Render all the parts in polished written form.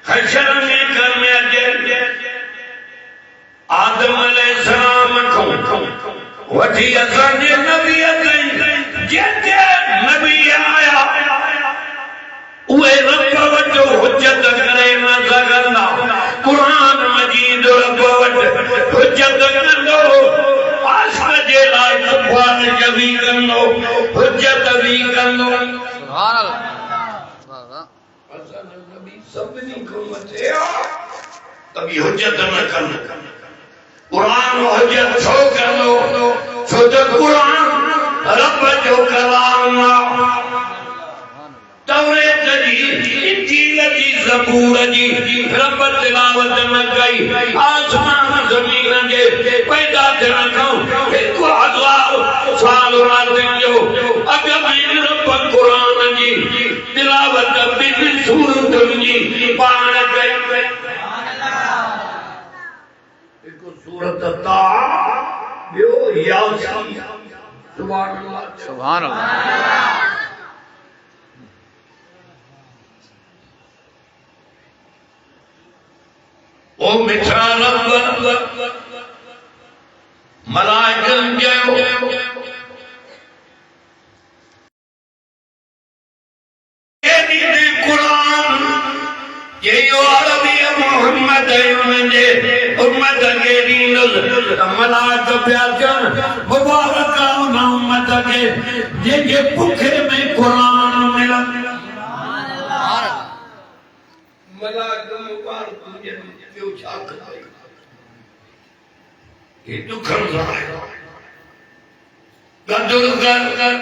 حشر میں کرنے دے آدم علیہ السلام کو وٹھی اسان جے نبی گئی جے نبی آیا اوے رب وٹو حجت کرے نہ سگندا قرآن مجید رب وٹ حجت کندو آسم جے لائے سبحان جبی کندو حجت بھی کندو سبحان اللہ سبنی کو متیا کبھی حجت نہ کرنا قرآن و حجت چھو کر لو چھو تو قرآن رب جو کلام توریت جی انجیل جی زبور جی رب تلاوت نہ کئی آسمان زمین جے پیدا تھنا کھوں ایک ہزار سال راتن جو اگر میں رب قرآن جی تلاوت بن سورت جی پان کئی ایک سورت تا بیو یاسین سبحان اللہ سبحان اللہ او مٹھا رب ملائکن جو قرآن یہ عربی محمد امت کے دین ملائک پیاکن مبارکہ امت کے یہ بکھے میں قرآن ملا ملائک مبارک جو چھاک دائی یہ دکھن رہا قدر کر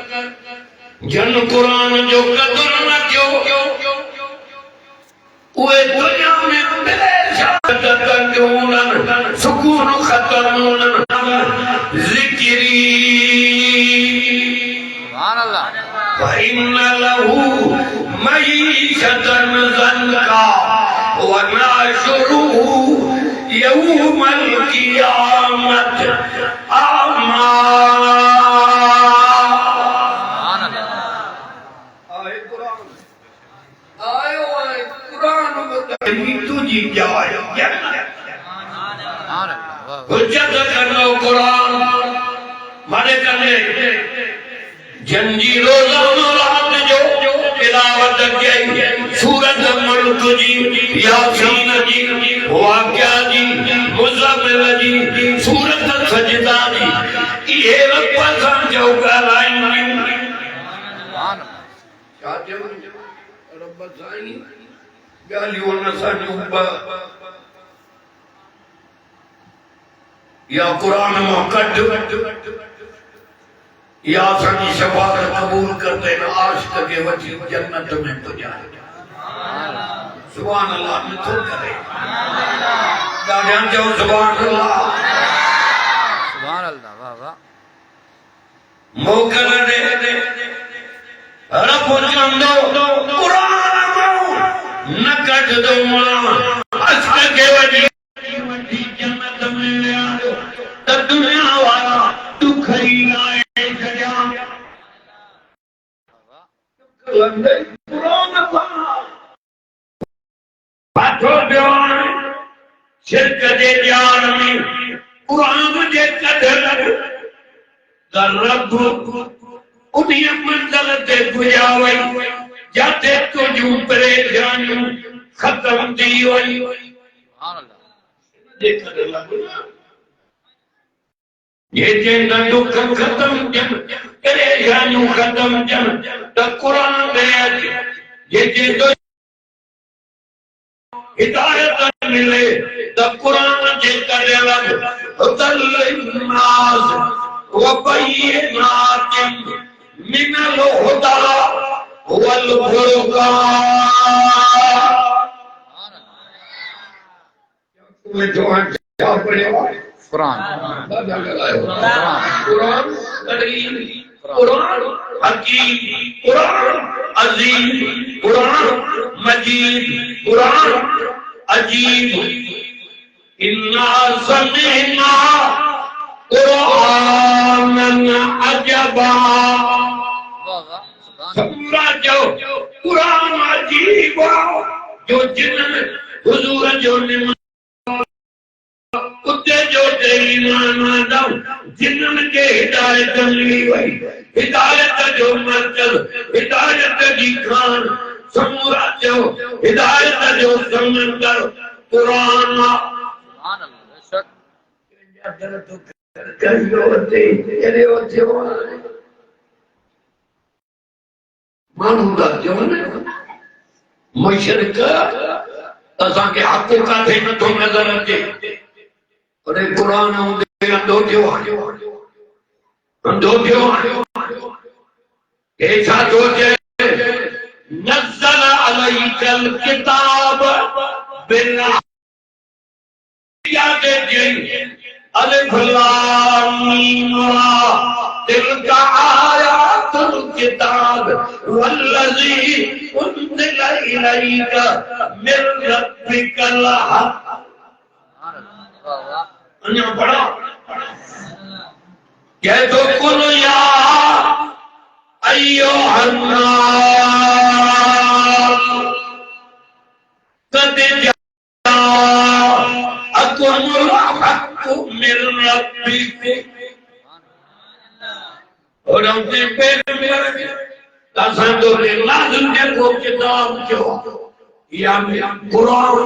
جن قرآن جو قدر نہ کیوں اوے دنیا میں بلے شہادت کنجونن سکون ختمونن ذکری سبحان اللہ وَإِنَّ لَهُ مَعِيشَةً ضَنْكَا وَنَحْشُرُهُ يَوْمَ الْقِيَامَةِ أَعْمَى تجھی جائے حجت کرنو قرآن مانے کرنے جنجی روزہ رات جو تلاوت کی سورت ملک جی یاسین جی واقعہ جی مزمل جی سورت سجدہ جی یہ رب سان جو گلائیں شاہ رب سائیں گالیوں نسا جوبا یا قرآن محقد یا سنی شفاعت قبول کر دینا عاشق کے وجہ جنت میں تو جائے سبحان اللہ میں تو کرے داڑیاں جو سبحان اللہ سبحان اللہ واہ واہ موکل دے رب جندو قرآن نکٹ دو ماں عاشق کے وجہ جنت میں لے آئے تو دنیا والا دکھائی آئے قرآن باتھو بیوان شرک دے جان میں قرآن جے قدر در رب انہیں منزل تے گجاوئی جاتے تو جو پرے جانوں ختم دی ہوئی سبحان اللہ دے قدر لگنا یہ جنہ دکھ ختم جن کرے جانوں ختم جن تا قرآن دے یہ جنہ ہدایت ملے تا قرآن جے کرے لگ حدل الناس وبینات من الہدى والفرقان میں جو کیا پڑھے ہوئے قرآن قرآن قدیم قرآن حکیم قرآن عظیم قرآن مجید قرآن عجیب انا سمعنا قرآنا عجبا سورہ جو قرآن عجیب جو جن حضور جو نعمت اتے جو تے ایمان آدم جنن کے ہدایت ملی وئی ہدایت جو مرکز ہدایت جی خان سمورا جو ہدایت جو سمندر قرآن سبحان اللہ بے شک مانو دا جو مشرق اساں کے حقیقت ہے نہ تو نظر اچے اور قرآن ہوندے اندو کیوں ایسا سوچے نزل علیک الکتاب بالحق الف لام میم تلک آیات الکتاب والذی انزل الیک من ربک الحق انہوں پڑھا کہہ تو کل یا ایوہ الناس قد جاءکم الحق من ربکم اور ہم سے پہلے میرے تاسان تو لازم ہے کو کتاب جو یا قرآن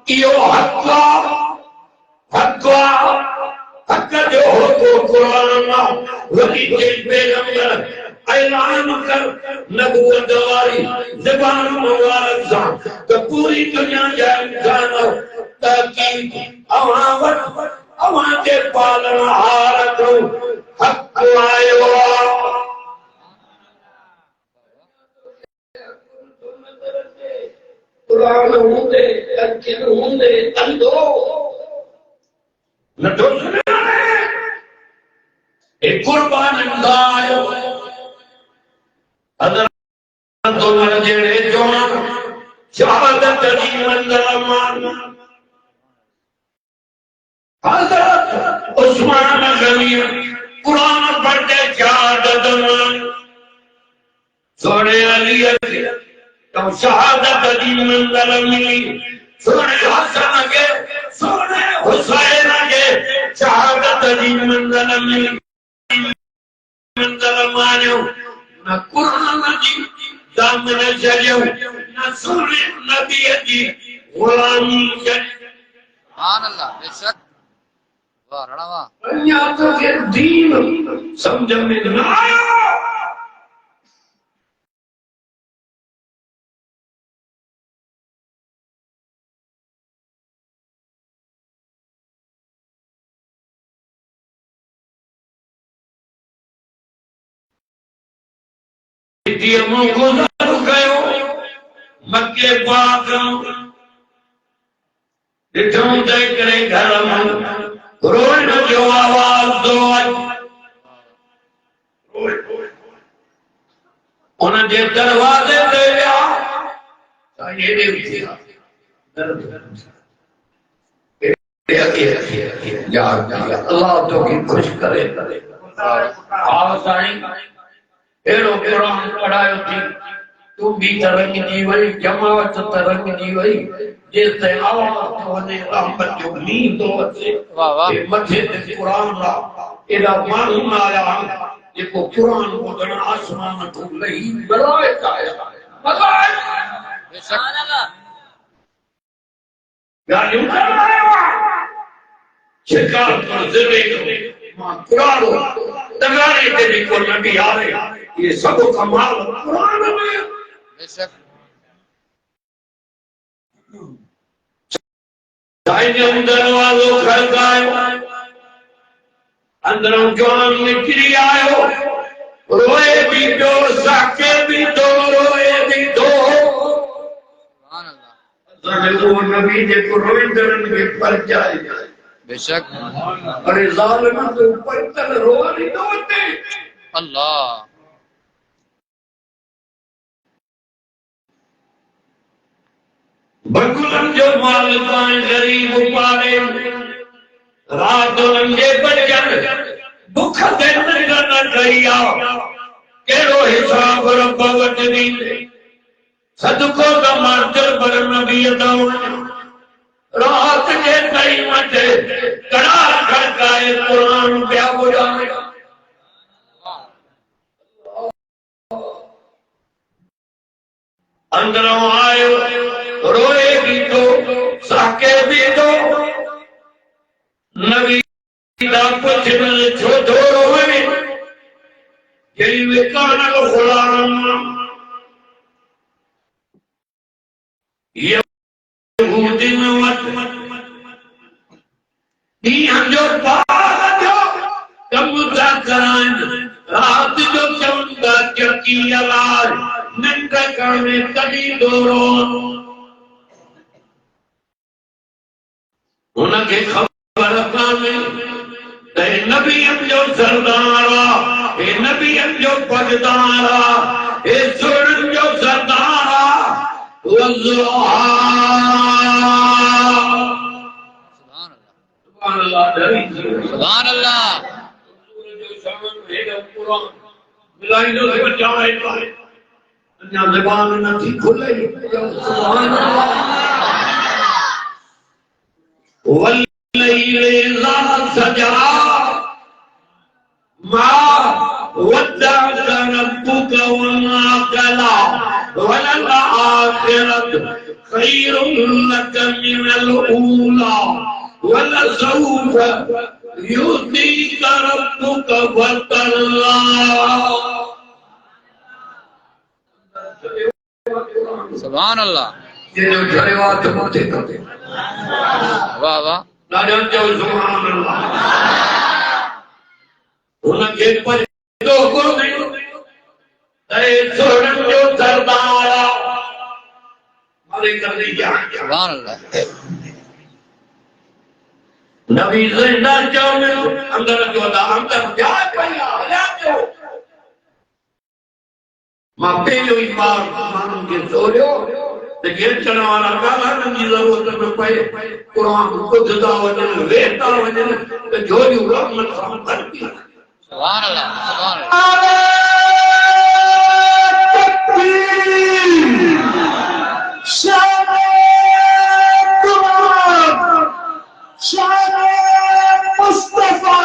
ایو حق جو ہو تو قرآن وہی کے پیغمبر اعلان کر نبوت واری زبان مبارک سان تو پوری دنیا جائے انسان تاکہ اوان کے پالن ہار کو حق آئے قرآن ہوندے تنکن ہوندے تندو نہ تو سنے ایک قربان اندائے حضرت عمر جڑے جوان شہادت علی منظر مان حضرت عثمان غنی قرآن پڑھتے شہادت مان سونے علی تو شہادت علی منظر ملی سونے حسن کے سونے حسین کے شہادت علی منظر ملی منظر مانیو نہ قرآن جی دامن چلیو نہ سونے نبی جی غلامی چلیو سبحان اللہ بے شک واہ رڑا واہ انیا تو کہ دین سمجھ میں نہ آیا دیموں گزر گئے مکے پاک ڈٹھوں دے کرے گھر میں روئن جو آواز دو انہیں دے دروازے دے لیا یہ دے اٹھیا یا اللہ تو کی خوش کرے آو سائیں ایڑو قرآن پڑھائیو تھی تو بھی ترنگ جی وئی جماعت ترنگ جی وئی جس تے آواز تو نے رحمت جو نیند دو سے مجھے تے قرآن را ایڈا معلوم آیا یہ کو قرآن کو دن آسمان کو لئی ملائک آیا ملائک سبحان اللہ گاڑی اتر آیا شکار پر زندگی ماں قرآن دگانے کے بھی کو نبی آ رہے یہ سب کمال قرآن میں بے شک دائنے اندر والو خلق آئے اندروں جوان نکری آئے روئے بھی دو ساکے بھی دو روئے بھی دو سبحان اللہ وہ نبی دے کو روئے درن کے پر جائے بے شک اور ظالمہ تو پر تل روئے نہیں دوتے اللہ بکلن جو مالکان غریب پارے رات رنگے بچن بکھ دن نہ کہیا کیڑو حساب رب وجدین صدقوں کا مارجر پر نبی داؤں اندروں آئے روئے بھی تو ساکے بھی تو نبی دا پچھنے چھو دو روئے یہی وکانا غلام یہودی میں وقت ہم جو پاک جو کمتا کرائیں رات جو چمتا چکی آواز ننگا کرنے تڑی دوروں انہاں کے خبر اپنے اے نبی ہم جو سردارا اے نبی ہم جو پجدارا اے سرن جو سردارا والضحا سبحان اللہ سبحان اللہ ملائی جو سے بچائے انہاں زبان نہ تھی کھلے سبحان اللہ واللیل اذا سجا ما ودعك ربك وما قلى وللآخرة خير لك من الأولى ولسوف يؤتيك ربك فترضى سبحان اللہ یہ جو جھڑوات ہوتے ہوتے واہ واہ نہ جانتے ہو سبحان اللہ انہاں کے پر دو کو نہیں اے سوڑن جو سردارا مارے کر دی جان سبحان اللہ نبی زندہ چاہنے اندر جو دا اندر جائے پہلا حیات جو ماں پہلو ہی بار مانوں کے سوڑیو لیکن چنوانا کالا ننگی ضرورت میں پہے قرآن کو جدا وجن ویتا وجن جوڑی رحمت خام کرتی سبحان اللہ سبحان اللہ شان مصطفیٰ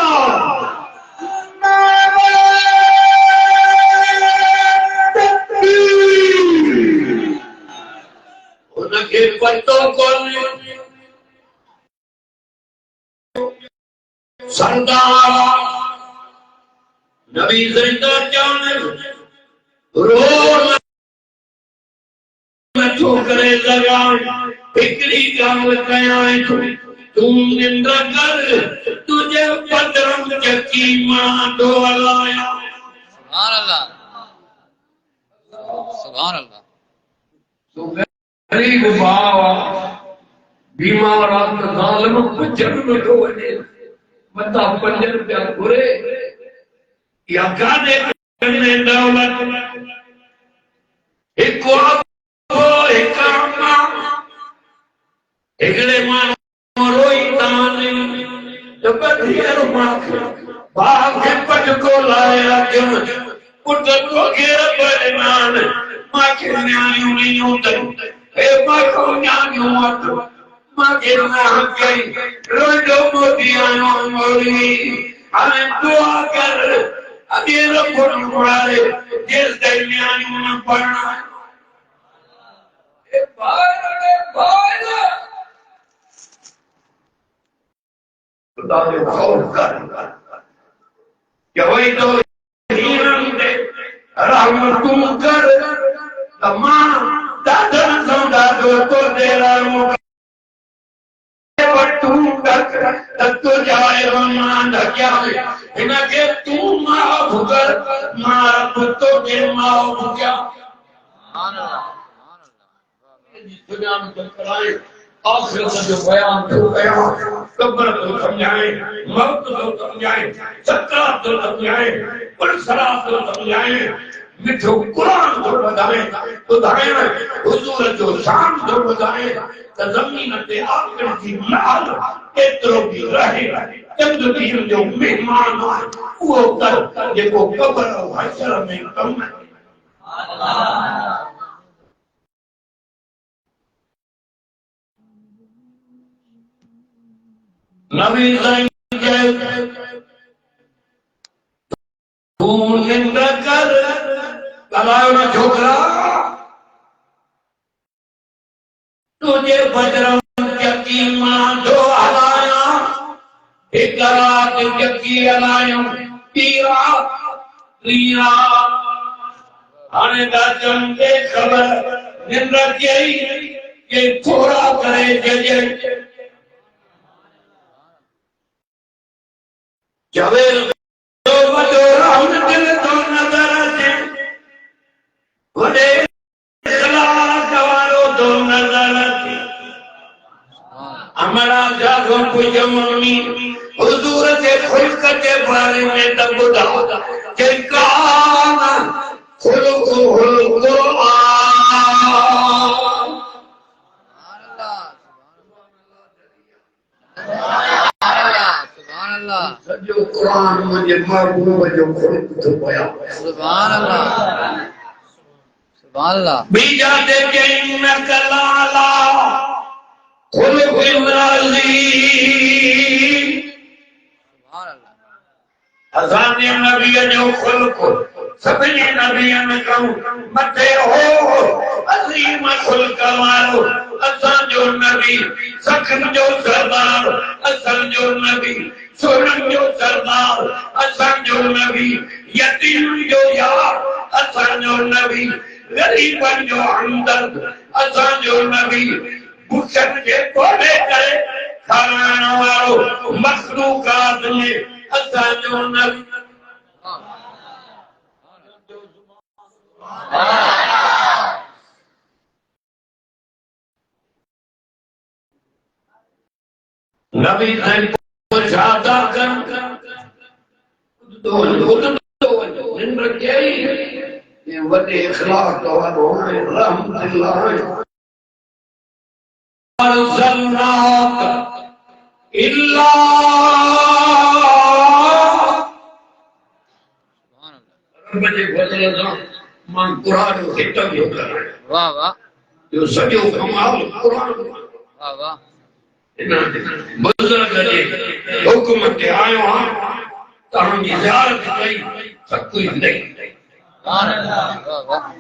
انہیں پتوں کو سردار نبی زندہ جانے رول میں ٹھوکرے لگا فکری گاؤں کیائیں تم نندہ کر تجھے پدرم چکی ماں ڈولایا سبحان اللہ سبحان اللہ تو غریب باوا بیمارات ظالم پچھر میں کو وجے مطا پنجر پیا گھرے یا گانے کرنے دولت ایک کو ایک آمہ اگلے ماں روئی تانی جب دیر ماں باغ کے پٹ کو لایا جن پٹر کو گیر پریمان ماں کے نیانیوں نہیں ہوتے اے ماں کو نیانیوں آتا ماں کے نام گئی روڈو موٹی آنوں موڑی ہمیں دعا کر اگر پڑھ مڑارے جس درمیانیوں میں پڑھنا اے بھائی خدا دے خوف کر کہ وہی تو ہیرن دے رحمتوں کر ماں دادن سمدہ دو تو دے رہا پٹوں تک تو جائے رمان دھکیا ہوئے انہاں کہ تو معاف کر مارا پتوں کے معاف کیا سبحان اللہ دنیا میں تو کرائیں آخر کا جو بیان تو بیان قبر تو سمجھائیں موت تو سمجھائیں سکرات تو سمجھائیں پرسرات تو سمجھائیں مٹھو قرآن تو بتائیں حضور جو شان تو بتائیں کہ زمین تے آخر کی محل اترو بھی رہے چند دیر جو مہمان وہ کر یہ کو قبر و حشر میں کم ہے نبی زین کے تو نندہ کر کلائیو نہ چھوکرا تجھے بجرنگ یقیماں جو ہلایا ایک رات یقی ہلایا پیرا ریا آنے دا چمکے خبر دن رکھئی کہ تھوڑا کرے ججے جویل تو وڈو رہن دل تو نظر آتے وڈے اخلاق والو تو نظر آتے ہمارا جاگوں کو جمعی حضور کے خلق کے بارے میں تب دا کہ کان خلق القرآن سبحان اللہ سجو قرآن مجھے محبوب جو خلق تو پیا سبحان اللہ سبحان اللہ بیجا دے کہ انک لالا خلق العظیم سبحان اللہ حضرت نبی جو خلق سبھی نبیان کہوں متے ہو عظیم خلق والو اساں جو نبی سکھن جو سردار اساں جو نبی سورن جو سردار اساں جو نبی یتیم جو یار اساں جو نبی غریبن جو ہمدرد اساں جو نبی بھوکن کے کوڑے کرے کھانا والو مخلوقات میں اساں جو نبی نبی تھائیں پوچھاتا کر دو ان رکھے یہ وڈے اخلاق والوں ہیں رحمت اللہ ارسلناک الا بجے بدلنا مان قرآن کو خطب جو کر رہے ہیں واہ واہ جو سجو کمال قرآن واہ واہ بزرگ جی حکم کے آئے ہاں تاہم کی زیارت کئی سب کوئی نہیں سبحان اللہ واہ واہ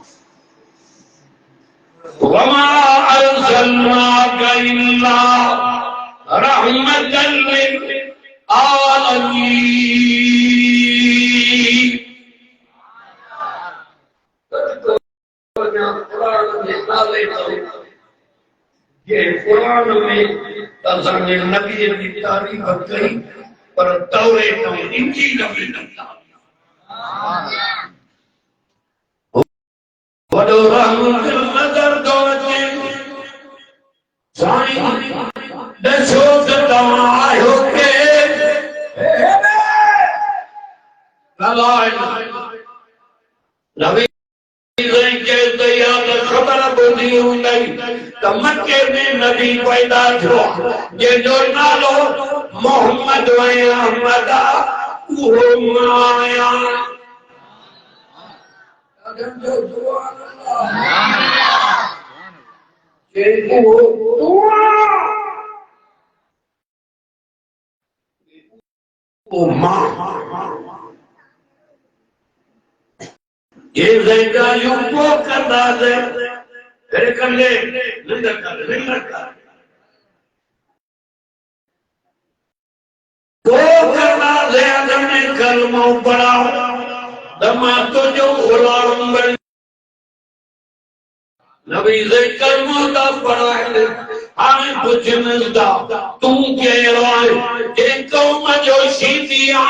وما ارسلناک الا رحمت للعالمین یہ قرآن میں تازان نبی کی تعریف کری پر توریت میں انجیل میں نہیں وڈو رحمت نظر دوتے سائیں دسو تتاں آئیو کے نبی کہتے یاد خبر بودھی ہوں نہیں تو مکے میں نبی پیدا چھو یہ جو نالو محمد و احمد وہ مایا وہ ماں یہ زیدہ یوں کو کرنا دے پھر کرنے نندر کر کو کرنا دے آدم نے کلمہ پڑھا دماں تو جو غلام بن نبی سے کلمہ دا پڑھا ہے آنے پوچھنے دا تم کہہ رہا ہے ایک قوم جو شیدیاں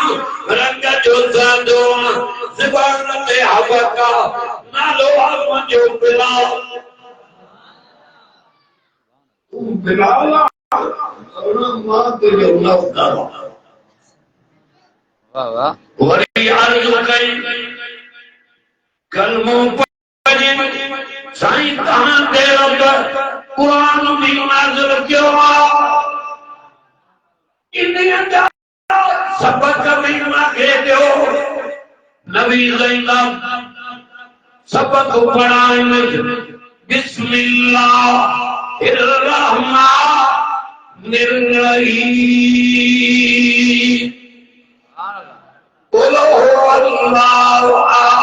رنگ جو زادواں زبان میں حبکا نالو آدم جو بلال تم بلالا سونا ماں تو جو نوکا واہ واہ وری عرض کئی کلموں پڑھیں سائیں کہاں دے رب قرآن میں نازل کیوں انہیں اندر سبق میں مانگے دیو نبی زینب سبق پڑھائیں بسم اللہ الرحمن الرحیم قل هو الله احد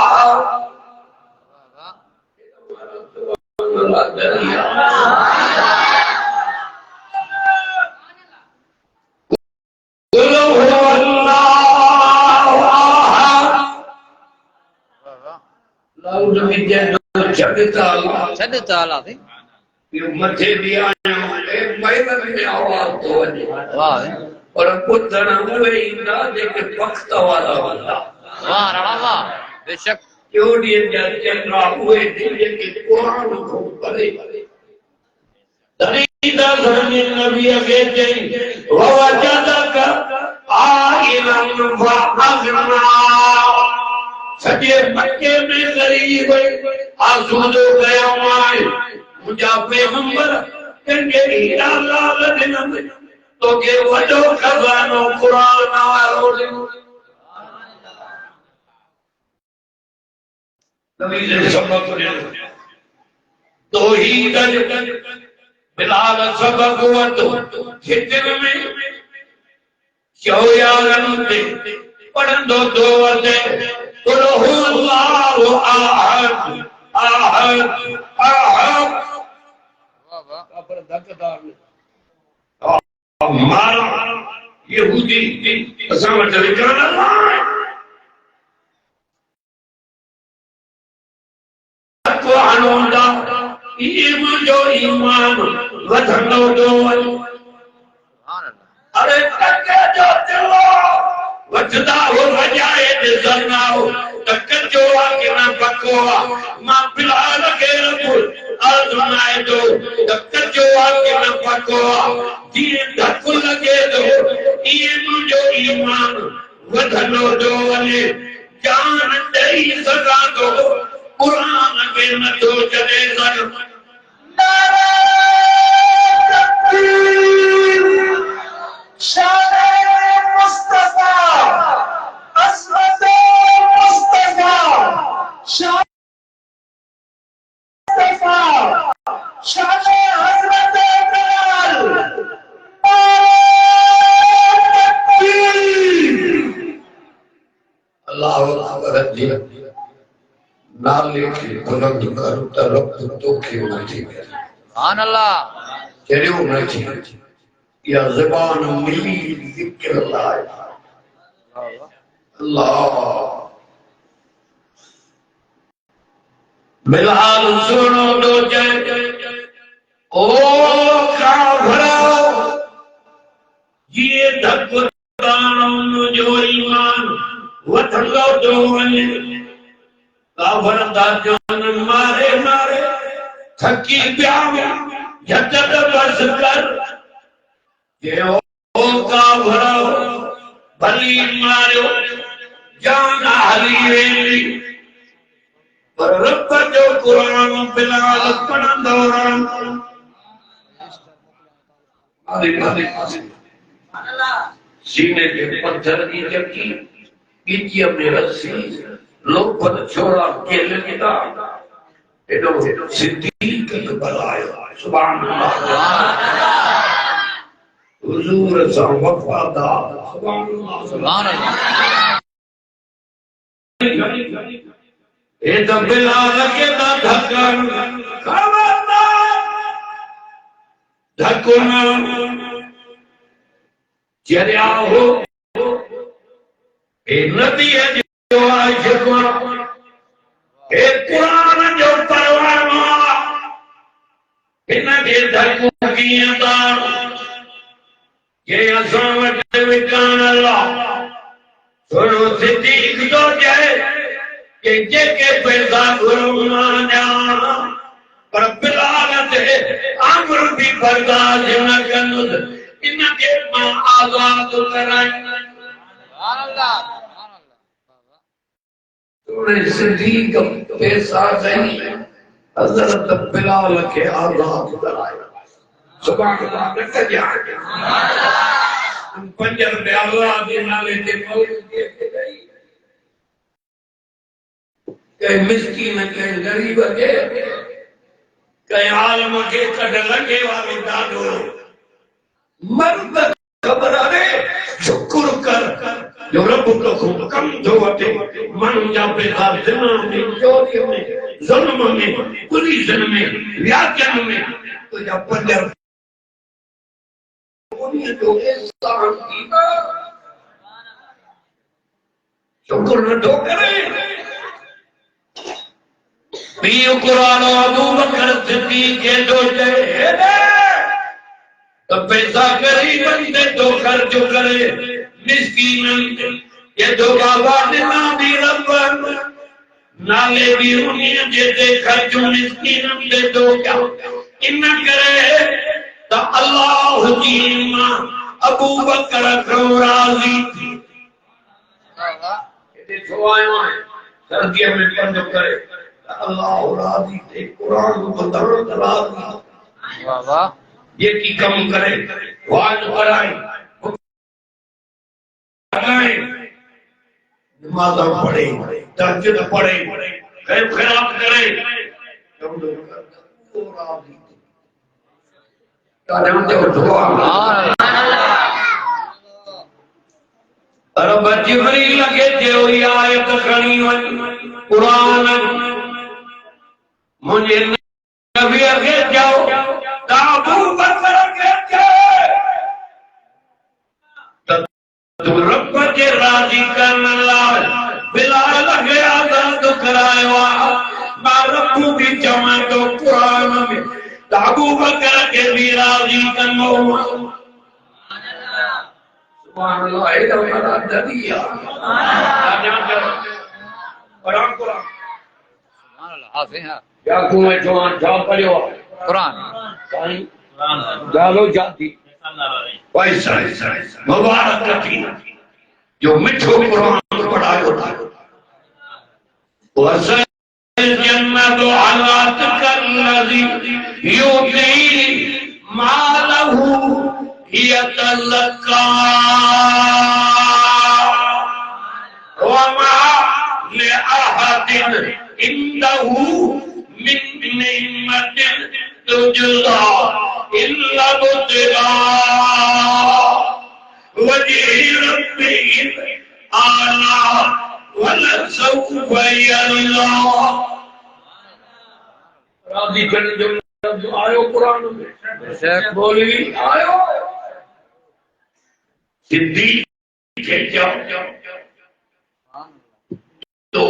مجھے تو چھڑتا چھڈ تعالیٰ تھی یہ مجھے بھی آیا ایک مہینہ میں آواز تو وجہ واہ اور پتھر ہوئے اندہ دیکھ وقت والا والا واہ رانا واہ بے شک کیوڑی جب چل رہا ہوئے دل کے قرآن کو پڑھے دریدہ دھرمی نبی اگے جائیں ووجدک آئینا فاغنا سجے مکے میں غریب آزود و گیا آئے مجھا پیغمبر کنگے ہیرا لال دنم تو کہ وجو خزانو قرآن آئے نبی نے سبق دیا توحید بلال سبق وطو ہجر میں شویارن دے پڑھندو دوتے قلہو اللہ آہد آہد آہد اپر دھکدار میں مارا یہودی اسامت رکان اللہ کو آنوندا ایمان جو ایمان ودھنو دو ارے تکے جو دلو وجدہ ہو رجائے دزرنا ہو تکے جو آگے نہ بکوا ماں بلال کے رب آدھنائے دو تکے جو آگے نہ بکوا دین دھکو لگے دو ایمان جو ایمان ودھنو دو جان دئی سزا دو قرآن کے نہ دو چلے سر نعرہ تکبیر شان مصطفیٰ عظمت مصطفیٰ شان مصطفیٰ شان حضرت بلال نعرہ تکبیر اللہ اکبر نالے کی بلند کر طرف تو کیوں نہیں گئے سبحان اللہ کیوں نہیں یا زبان ملی ذکر اللہ اللہ بلال سنو دو جائے او کافرو یہ دھکتانوں جو ایمان وطنگو دو کافر دا جان مارے مارے تھکی پیاو جدد بس کر کہ او کافر بھلی مارو جان حلی ویلی پر رب جو قرآن بلال پڑھن دوران سینے کے پتھر کی جبکی گیجیا میں رسی لوگ پر چھوڑا کیلے ندا ایڈو صدیق کے بلائے سبحان اللہ حضور سا وفادار سبحان اللہ سبحان اللہ اے تو بلال کے دا دھکن خبردار دھکنا چریا ہو اے نبی ہے جو آشکوا اے قرآن جو پروانوا انہ کے دھکوں کی اندار یہ اسامت وکان اللہ سنو صدیق جو جائے کہ جے کے پیدا گرمان جانا پر بلالت عمر بھی برداشت نہ کنود انہ کے ماں آزاد کرائیں سبحان اللہ توڑے صدیق پیسہ نہیں حضرت بلال کے آزاد کرائیں سبحان اللہ نکا جائے ہم پنجر بے اللہ دینا لیتے موجود دیتے گئی کہیں مسکین کہیں غریب کے کہیں عالم کے کڑ لگے والے دادو مرد خبر آرے شکر کر جو رب کو حکم دھوتے من جا پیدا زنا میں چوری میں ظلم میں پولیزن میں ویاکن میں تو جب پنجر جو احسان کیتا شکر نہ تو کرے پیو قرآن ابو بکر صدیق کے دوتے تو پیسہ غریب بندے تو خرچ کرے مسکین یہ دو بابا دینا بھی رب نالے بھی انہیں جیتے خرچ مسکین دے دو کیا انہ کرے تو اللہ جیما ابو بکر کو راضی تھی یہ سوائے ہیں سردیہ میں پڑھنے کرے اللہ راضی تھے قرآن کو بندروں راضی واہ یہ کی کم کرے واج کرائیں نمازہ پڑھے تہجد پڑھے خیر خیرات کرے رب جبریل لگے تھے ہوئی آیت کھڑی قرآن مجھے نبی اگے جاؤ ابو بکر اگے جاؤ تو رب کے راضی کرنا لائے بلال اگے آزاد کرائے میں ربو بھی جمع تو قرآن میں ابو بکر کے بھی راضی کرنا سبحان اللہ اے ہمارا دریا قرآن قرآن سبحان اللہ حافظ ہیں کیا کوئی جوان جا پڑھو قرآن جالو جاتی ویسا مبارک رکھی جو مٹھو قرآن پڑھا ہوتا وَسَيْ الْجَنَّةُ عَلَىٰ الَّذِي يُؤْتِي مَالَهُ يَتَزَكَّىٰ وَمَا لِأَحَدٍ عِندَهُ مِن نِّعْمَةٍ تُجْزَىٰ إِلَّا ابْتِغَاءَ وَجْهِ رَبِّهِ الْأَعْلَىٰ وَلَسَوْفَ يَرْضَىٰ راضی کرنے جو آئے قرآن میں بولی آئے صدیق کے جاؤ دو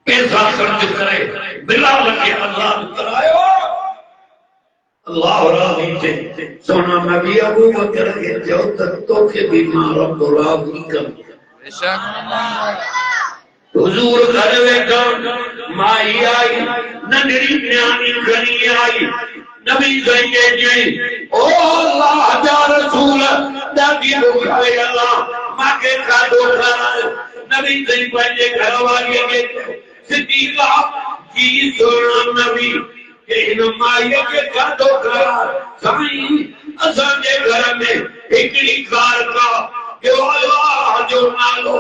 پیسہ خرچ کرے بلال کے آزاد کرائے اللہ راضی تھے سونا نبی ابو بکر کے جو تک تو کے بھی رب راضی کر حضور گھر میں گھر مائی آئی نگری نیانی گھنی آئی نبی کہے جی او اللہ جا رسول دادی دکھائے اللہ ماں کے کھادو کھانا نبی کہیں پہنچے گھر والی کے صدیقہ جی سونا نبی کہ ان مائیہ کے کھادو کھانا سائیں اسان کے گھر میں ایکڑی کار کا کہ اللہ جو نالو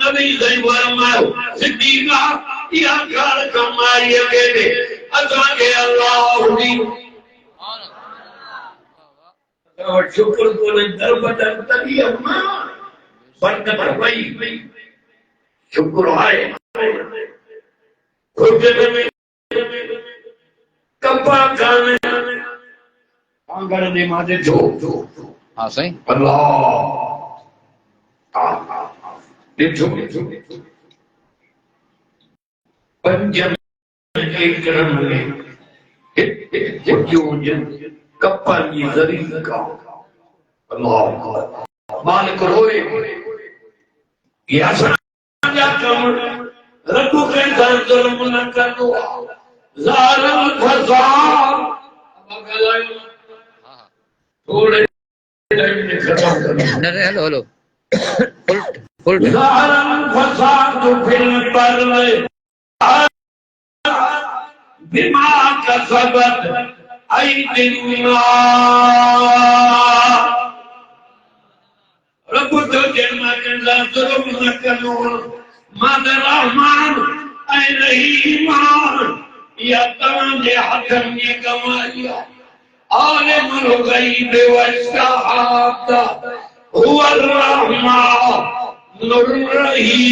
نبی صحیح فرمایا صدیقہ یہ کار کمائی کے دے اسان کے اللہ دی اور شکر کو نے در بدر تبھی اماں برکت ہوئی شکر آئے خرجت میں کپا کھانے آنگر نمازے جو ہاں صحیح اللہ دیکھو پنجم ایک کرم لے کپا کی ذریعہ کا اللہ مالک روئے یہ آسان جا کم رکھو کے گھر ظلم نہ کرو ظالم فضان تھوڑے ٹائم میں ختم کرنا ہلو ہلو فل ظالم فضان تو پھر پر لے بما کسبت ایدی الناس رب تو جنہ جنہ ظلم نہ کرو ماد رحمان اے رحیمان یا تمام حکم یہ کمالیا عالم الغیب والشہادہ هو الرحمن الرحیم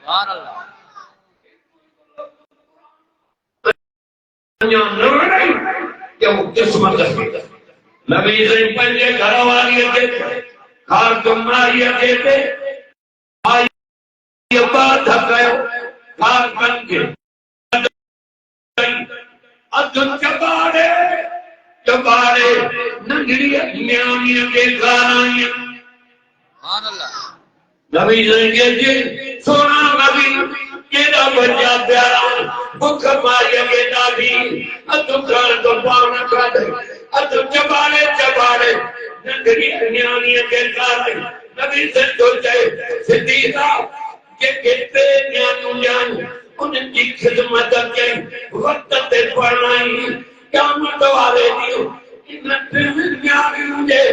سبحان اللہ نبی سے پہلے گھر والی کے کار تمہاری کے آئی بات ہے کارکن کے ادھن چبارے چبارے نگری نیامیاں کے گارائیں سبحان اللہ نبی زنگے جی سونا نبی کیڑا بچہ پیارا بھوک ماریا کے نبی ادھو کھان تو پاؤنا کھا دے ادھو چبارے چبارے نگری نیامیاں کے گارائیں نبی سے جو جائے صدیقہ کہ کہتے نیانو جان ان کی خدمت کے وقت تے پڑھنائی قیامت والے دیو ان نیانی مجھے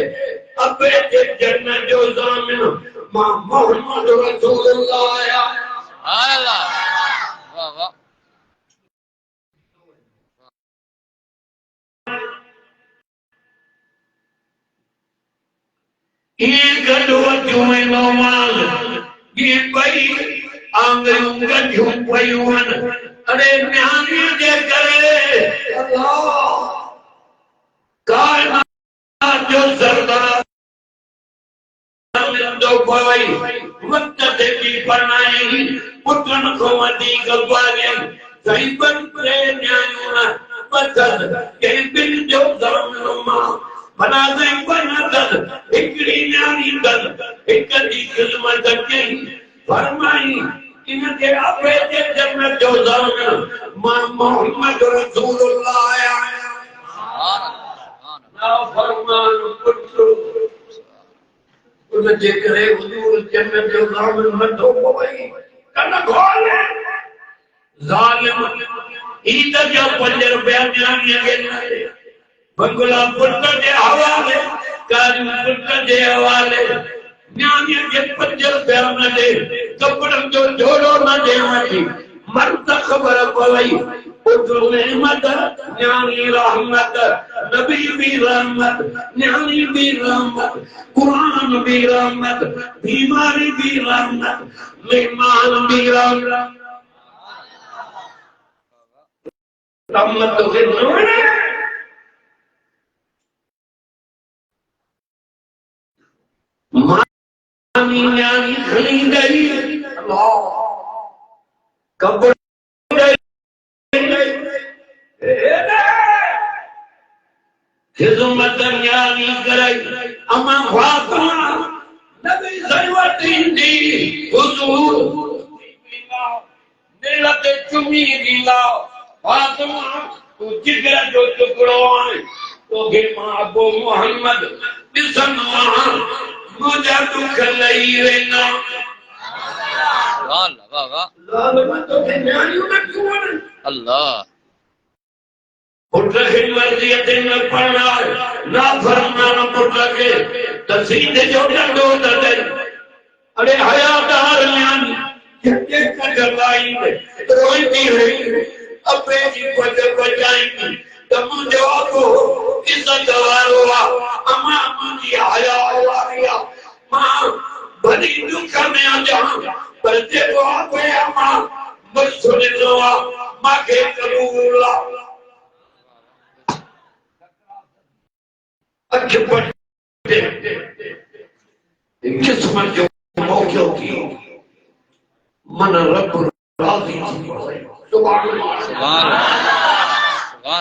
ابے جے جنت جو ضامن ماں محمد رسول اللہ آیا سبحان اللہ واہ واہ یہ گھڑو جوئے نومال یہ بھائی آنگریوں کا جھوم پہیوان ارے نیانی دے کرے اللہ کائنات جو سردار دو پوائی وقت سے بھی پڑھنائی پترن کو مدی گلوانے صحیح بن پرے نیانیونا پسد کہ بن جو ضرورما بنا دیں بنا دل اکڑی نیانی دل اکڑی خدمت کی فرمائی ان کے اپنے جنت جو ضرورما ماں محمد رسول اللہ آیا نا فرمان پتر ان جے کرے حضور جنت جو ضرورما مدھو پوائی کنا کھول ظالم عید جو 5 روپیہ نیانی اگے بنگلہ پتر دے حوالے کاری پتر دے حوالے نیانی کے 5 روپیہ نہ دے کپڑوں جو جوڑو نہ دے واٹی مرد خبر پوائی پتر نعمت نیانی رحمت نبی بھی رحمت نیانی بھی رحمت قرآن بھی رحمت بیماری بھی رحمت مہمان بھی رحمت رحمت تو پھر نوڑے مانی نیانی کھلی گئی اللہ کبڑ خدمت نیانی کرائی اما فاطمہ نبی زیوتین دی حضور نیلت چمی دیلا فاطمہ تو جگر جو ٹکڑو آئے تو پھر ماں ابو محمد بسم اللہ مجھا دکھ لئی رہنا سبحان اللہ واہ واہ ظالمت تو پھر نیانیوں نے کیوں آنے اللہ پتر خدمت دیتے میں پڑھنا نا فرمانا پتر کے تسید جو ڈنڈو دے ارے حیاتار نیانی جھٹے کر لائی روئی دی رہی اپنے جی پتر بچائیں گی تم جواب ہو کسا دوار ہوا اما مجھے حیاء ہوا رہا ماں بڑی دکھا میں آ جہاں پر جب آپ ہے ماں مجھے دعا ماں کے قبول اچھ پڑھتے قسمت جو موقعوں کی من رب راضی تھی سبحان اللہ سبحان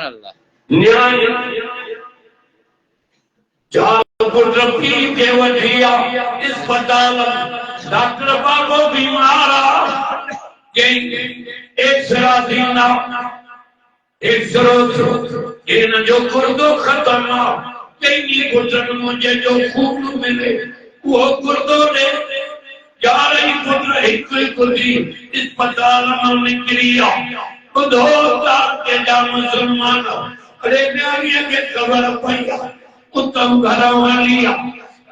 اللہ نیانی جان پر ربی کے وجہیا اس پتالم ڈاکٹر بابو بیمارا کہ ایک سرا دینا ایک سروت یہ جو کردو ختم کئی پتر مجھے جو خون ملے وہ کردو نے جا رہی پتر ایک دی اس پتالم نکلیا ادھوتا کے جا مسلمان ارے نیانیہ کے قبر پہیا اتم گھروں لیا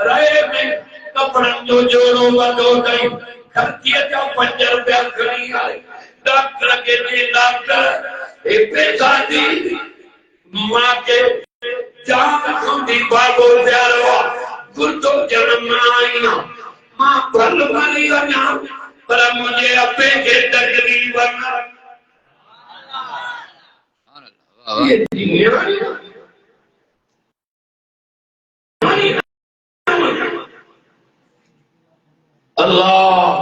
رہے میں کپڑن جو جوڑو بدو گئی خرچیہ جا 5 روپیہ کھڑی آئی ڈاکٹر کے لیے ڈاکٹر ایک پیسہ دی ماں کے جان کھوندی بابو پیاروا گردو جنم آئینا ماں بھل بھلی آنا پر مجھے اپنے کے تکلیف آنا یہ نیانی اللہ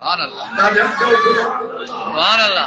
سبحان اللہ سبحان اللہ